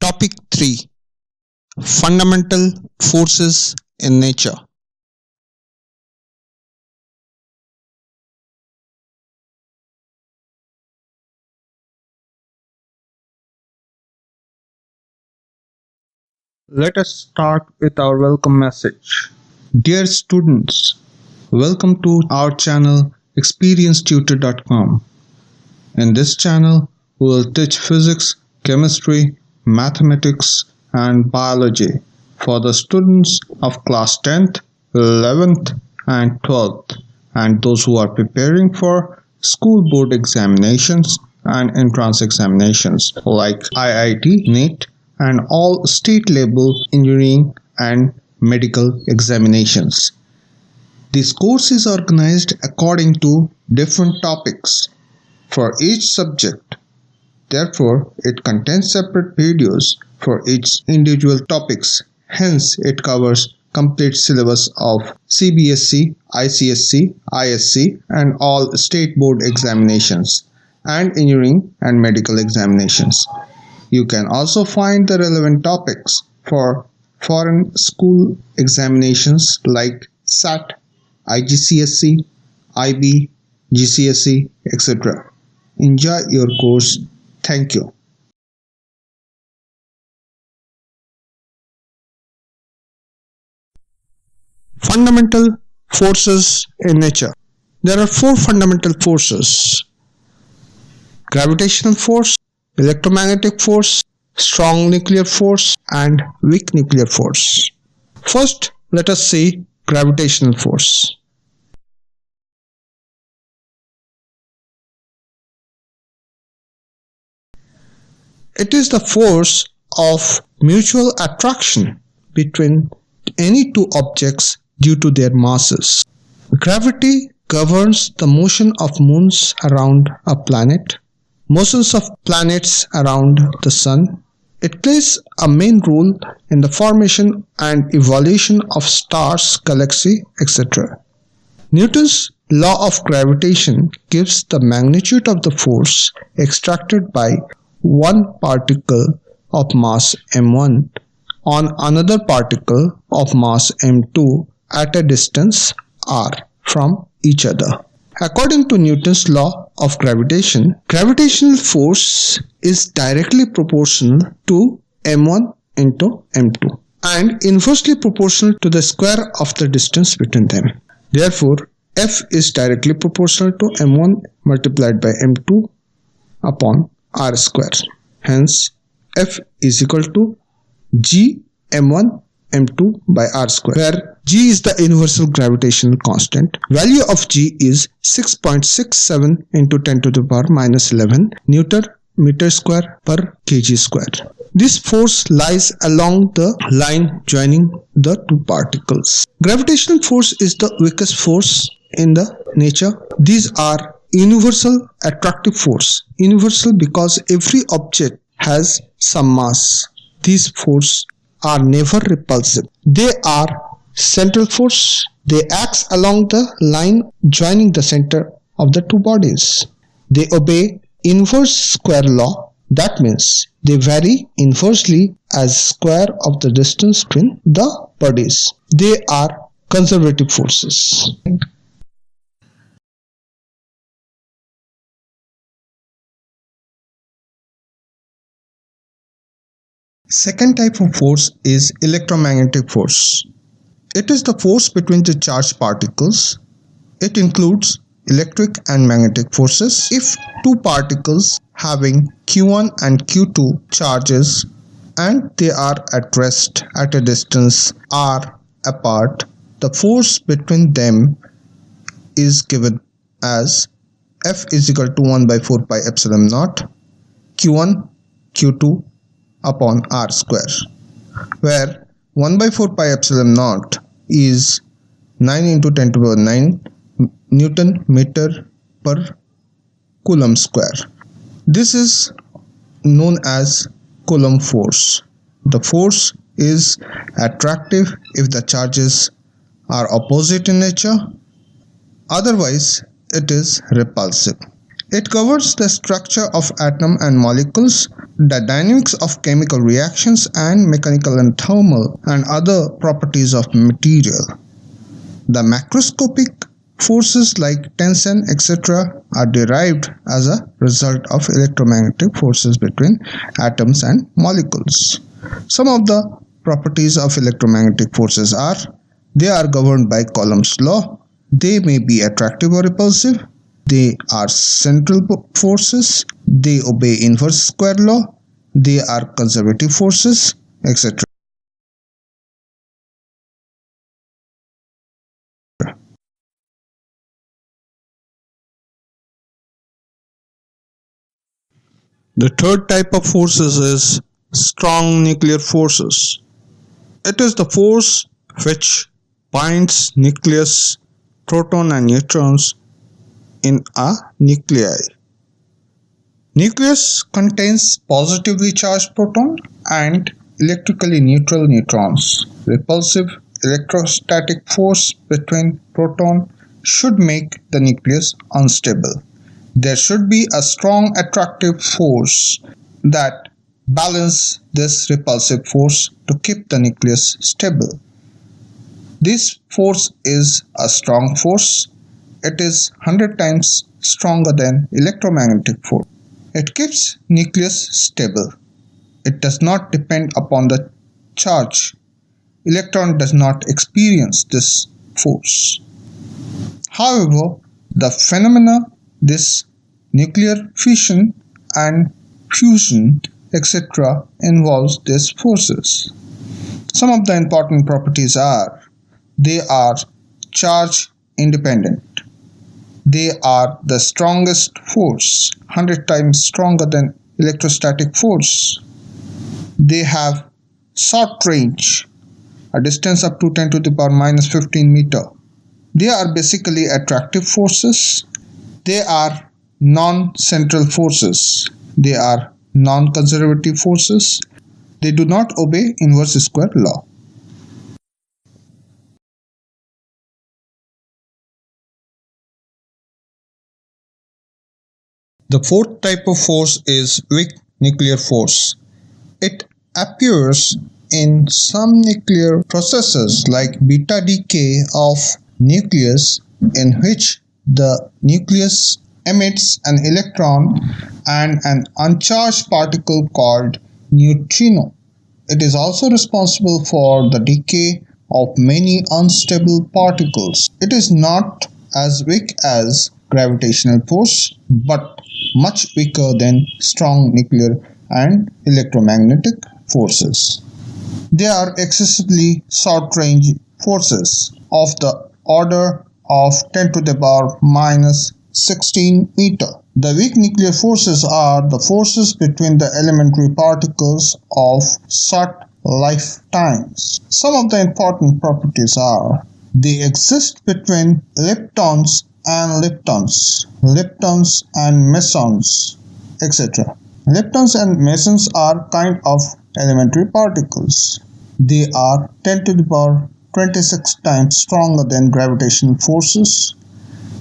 Topic 3: Fundamental Forces in Nature. Let us start with our welcome message. Dear students, welcome to our channel ExperienceTutor.com. In this channel, we will teach physics, chemistry, mathematics, and biology for the students of class 10th, 11th, and 12th, and those who are preparing for school board examinations and entrance examinations like IIT, NEET, and all state-level engineering and medical examinations. This course is organized according to different topics for each subject. Therefore, it contains separate videos for each individual topics. Hence, it covers complete syllabus of CBSE, ICSE, ISC, and all state board examinations and engineering and medical examinations. You can also find the relevant topics for foreign school examinations like SAT, IGCSE, IB, GCSE, etc. Enjoy your course. Thank you. Fundamental forces in nature. There are 4 fundamental forces: gravitational force, electromagnetic force, strong nuclear force, and weak nuclear force. First, let us see gravitational force. It is the force of mutual attraction between any two objects due to their masses. Gravity governs the motion of moons around a planet, motions of planets around the sun. It plays a main role in the formation and evolution of stars, galaxies, etc. Newton's law of gravitation gives the magnitude of the force extracted by one particle of mass m1 on another particle of mass m2 at a distance r from each other. According to Newton's law of gravitation, gravitational force is directly proportional to m1 into m2 and inversely proportional to the square of the distance between them. Therefore, F is directly proportional to m1 multiplied by m2 upon r square. Hence, F is equal to G m1 m2 by r square, where G is the universal gravitational constant. Value of G is 6.67 into 10 to the power minus 11 Newton meter square per kg square. This force lies along the line joining the two particles. Gravitational force is the weakest force in the nature. These are universal attractive force. Universal because every object has some mass. These forces are never repulsive. They are central force. They act along the line joining the center of the two bodies. They obey inverse square law. That means they vary inversely as square of the distance between the bodies. They are conservative forces. Second type of force is electromagnetic force. It is the force between the charged particles. It includes electric and magnetic forces. If two particles having Q1 and Q2 charges and they are at rest at a distance r apart, the force between them is given as F is equal to 1 by 4 pi epsilon naught Q1 Q2 upon r square, where 1 by 4 pi epsilon naught is 9 into 10 to the power 9 Newton meter per coulomb square. This is known as Coulomb force. The force is attractive if the charges are opposite in nature. Otherwise, it is repulsive. It covers the structure of atom and molecules the dynamics of chemical reactions and mechanical and thermal and other properties of material. The macroscopic forces like tension, etc. are derived as a result of electromagnetic forces between atoms and molecules. Some of the properties of electromagnetic forces are: they are governed by Coulomb's law, they may be attractive or repulsive, they are central forces, they obey inverse square law, they are conservative forces, etc. The third type of forces is strong nuclear forces. It is the force which binds nucleus, proton and neutrons in a nuclei. Nucleus contains positively charged proton and electrically neutral neutrons. Repulsive electrostatic force between proton should make the nucleus unstable. There should be a strong attractive force that balance this repulsive force to keep the nucleus stable. This force is a strong force. It is 100 times stronger than electromagnetic force. It keeps nucleus stable. It does not depend upon the charge. Electron does not experience this force. However, the phenomena, this nuclear fission and fusion, etc., involves these forces. Some of the important properties are: they are charge independent. They are the strongest force, 100 times stronger than electrostatic force. They have short range, a distance up to 10 to the power minus 15 meter. They are basically attractive forces. They are non-central forces. They are non-conservative forces. They do not obey inverse square law. The fourth type of force is weak nuclear force. It appears in some nuclear processes like beta decay of nucleus, in which the nucleus emits an electron and an uncharged particle called neutrino. It is also responsible for the decay of many unstable particles. It is not as weak as gravitational force, but much weaker than strong nuclear and electromagnetic forces. They are excessively short-range forces of the order of 10 to the power minus 16 meter. The weak nuclear forces are the forces between the elementary particles of short lifetimes. Some of the important properties are: they exist between leptons and leptons, leptons and mesons, etc. Leptons and mesons are kind of elementary particles. They are 10 to the power 26 times stronger than gravitational forces,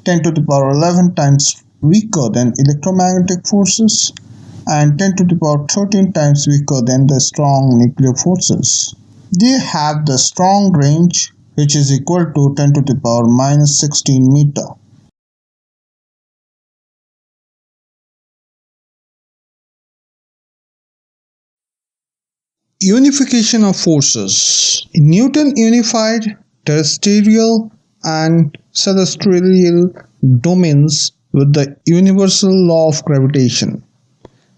10 to the power 11 times weaker than electromagnetic forces, and 10 to the power 13 times weaker than the strong nuclear forces. They have the strong range, which is equal to 10 to the power minus 16 meter. Unification of forces. Newton unified terrestrial and celestial domains with the universal law of gravitation.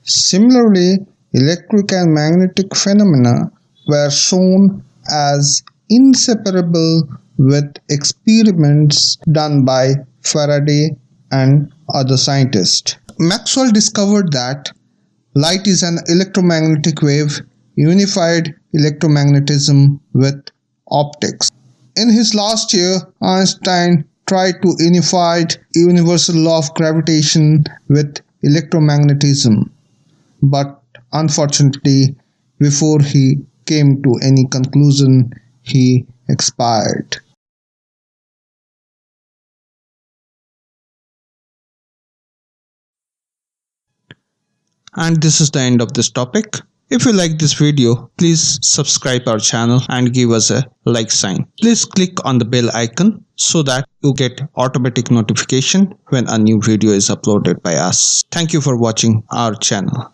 Similarly, electric and magnetic phenomena were shown as inseparable with experiments done by Faraday and other scientists. Maxwell discovered that light is an electromagnetic wave, unified electromagnetism with optics. In his last year, Einstein tried to unify universal law of gravitation with electromagnetism, but unfortunately, before he came to any conclusion, he expired. And this is the end of this topic. If you like this video, please subscribe our channel and give us a like sign. Please click on the bell icon so that you get automatic notification when a new video is uploaded by us. Thank you for watching our channel.